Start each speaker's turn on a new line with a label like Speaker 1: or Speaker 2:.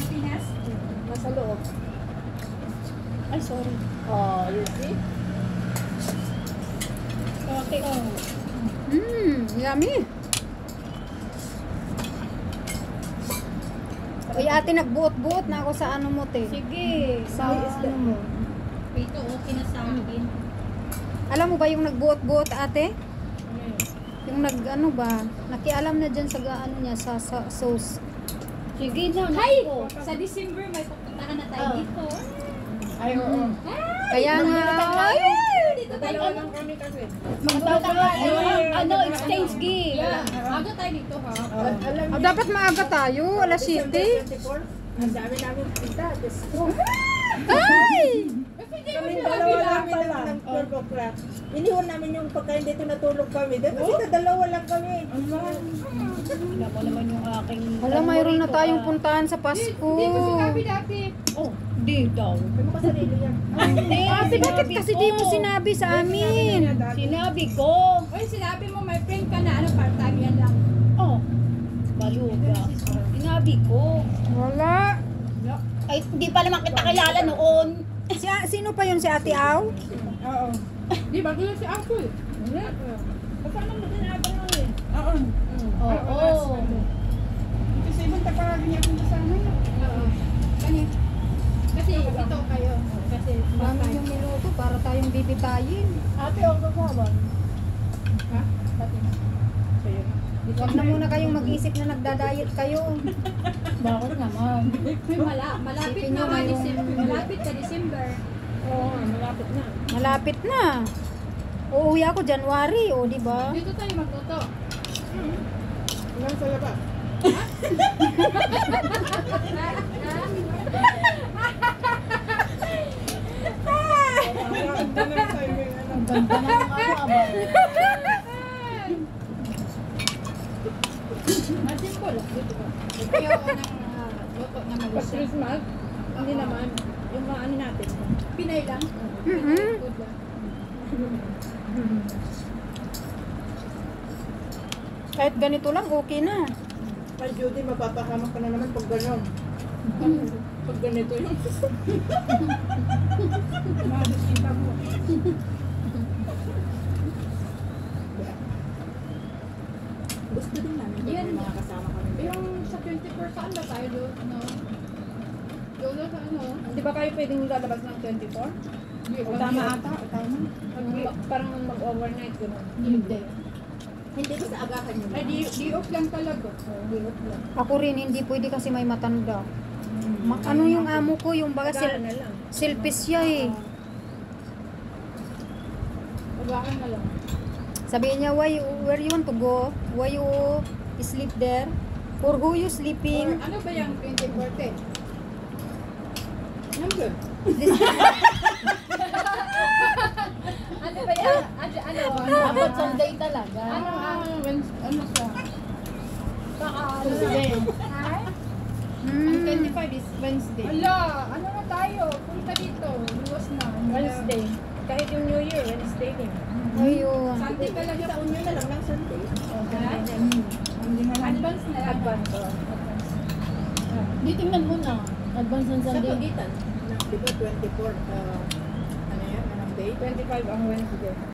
Speaker 1: Pinas?
Speaker 2: Nasa loob.
Speaker 1: Ay, sorry.
Speaker 2: Oh, you see?
Speaker 1: Okay, oh.
Speaker 3: Yummy. Uy, ate, nagbuot-buot na ako sa ano mo, te.
Speaker 1: Sige.
Speaker 3: Sa ano mo.
Speaker 1: Ito, okay na sa akin.
Speaker 3: Alam mo ba yung nagbuot-buot, ate?
Speaker 1: Yes.
Speaker 3: Yung ano ba, nakialam na dyan sa ano niya, sa sauce.
Speaker 1: Sige na,
Speaker 4: Hay!
Speaker 1: nako.
Speaker 4: Sa December may pupuntahan na tayo dito.
Speaker 2: Ay, oo.
Speaker 3: Kaya nga,
Speaker 4: Dito tayo.
Speaker 2: Dalawa lang kami kasi.
Speaker 1: Ano, exchange gift.
Speaker 4: Yeah. Aga tayo dito ha.
Speaker 2: Alam niyo,
Speaker 3: dapat maaga tayo, alas 7.
Speaker 2: December 24, ang dami namin pinta. Diyos ko.
Speaker 3: Ay!
Speaker 2: Kami dalawa namin ng 12 o'clock. Iniwan namin yung pagkain dito, natulog kami. Kasi dalawa lang kami.
Speaker 1: Tingnan mo naman yung aking...
Speaker 3: Wala, mayroon na tayong puntahan sa Pasko.
Speaker 4: Dito si Gabi dati.
Speaker 1: Oh, di daw.
Speaker 2: Ano ka sarili yan?
Speaker 3: Ate, bakit kasi di mo sinabi sa amin?
Speaker 1: Sinabi ko.
Speaker 4: Oy, sinabi mo may friend ka na ano part-time yan lang.
Speaker 1: Oh, baluga. Sinabi ko.
Speaker 3: Wala.
Speaker 1: Ay, hindi pa naman kita kilala noon.
Speaker 3: Sino pa yun, si Ate Aw?
Speaker 2: Oo.
Speaker 4: Di ba gulo si Apple?
Speaker 2: Kasama mo din ata nun eh. Oo.
Speaker 1: Oo.
Speaker 2: Kasi ibang tapagin niya kung kasama niya.
Speaker 4: Oo. Kasi ito kayo. Kasi
Speaker 3: Dami yung minuto para tayong bibitayin.
Speaker 2: Ate, ako kasama.
Speaker 4: Ha?
Speaker 2: Sa'yo.
Speaker 3: Huwag na muna kayong mag-isip na nagda-diet kayo.
Speaker 1: Bakit naman?
Speaker 4: Malapit
Speaker 3: Isipin
Speaker 4: na
Speaker 3: nyo
Speaker 4: nga
Speaker 3: ngayong-
Speaker 4: December. Malapit na December.
Speaker 2: Oo, malapit na.
Speaker 3: Malapit na. Uuwi ako January, o di ba?
Speaker 4: Dito tayo magluto.
Speaker 2: Hanggang sa labas. Ang ganda ng timing, ano.
Speaker 1: Ang ganda na ng ano, aba.
Speaker 4: Simple. Dito ko. Kaya ako ng luto na
Speaker 2: Pag
Speaker 4: malusya.
Speaker 2: Christmas, hindi naman. Yung mga ano natin.
Speaker 4: Pinay lang. Good lang.
Speaker 3: Kahit ganito lang, okay na.
Speaker 2: Kay Judy, mapapahamak ka na naman pag gano'n. Pag ganito yung...
Speaker 4: Malos kita mo.
Speaker 2: Gusto din namin pag
Speaker 4: Yan.
Speaker 2: may mga kasama kami.
Speaker 4: Yung sa 24 saan ba tayo doon? No? Doon sa ano?
Speaker 2: Di ba kayo pwedeng lalabas ng 24? O tama ata, o tama. Parang mag-overnight gano'n.
Speaker 4: Hindi.
Speaker 2: Hindi ko sa agahan yun.
Speaker 4: Ay, di off lang talaga.
Speaker 3: Ako rin, hindi pwede kasi may matanda. Ano yung amo ko, yung baga
Speaker 2: Agahan na lang.
Speaker 3: selfish siya eh.
Speaker 4: Babakan na lang.
Speaker 3: Sabihin niya, where you want to go? Why you sleep there? For who you
Speaker 4: Or,
Speaker 3: sleeping?
Speaker 4: ano ba yung 24?
Speaker 2: Number.
Speaker 4: Ano ba yan? Ano?
Speaker 1: Dapat Sunday talaga.
Speaker 4: Ano ang ano siya? Baka
Speaker 2: Tuesday.
Speaker 4: Ang
Speaker 3: Hmm.
Speaker 4: 25 is Wednesday. Ala, ano na tayo? Punta dito. Luwas na.
Speaker 2: Wednesday. Kahit yung New Year, Wednesday din.
Speaker 3: Ayun.
Speaker 4: Sunday talaga.
Speaker 2: Sa unyo na lang ng Sunday.
Speaker 4: Ha? Advance na lang.
Speaker 2: Advance.
Speaker 1: Di tingnan mo na. Advance ng
Speaker 2: Sa
Speaker 1: Sunday.
Speaker 2: pagitan. Di ba 24, ano yan? Anong day? 25 ang Wednesday.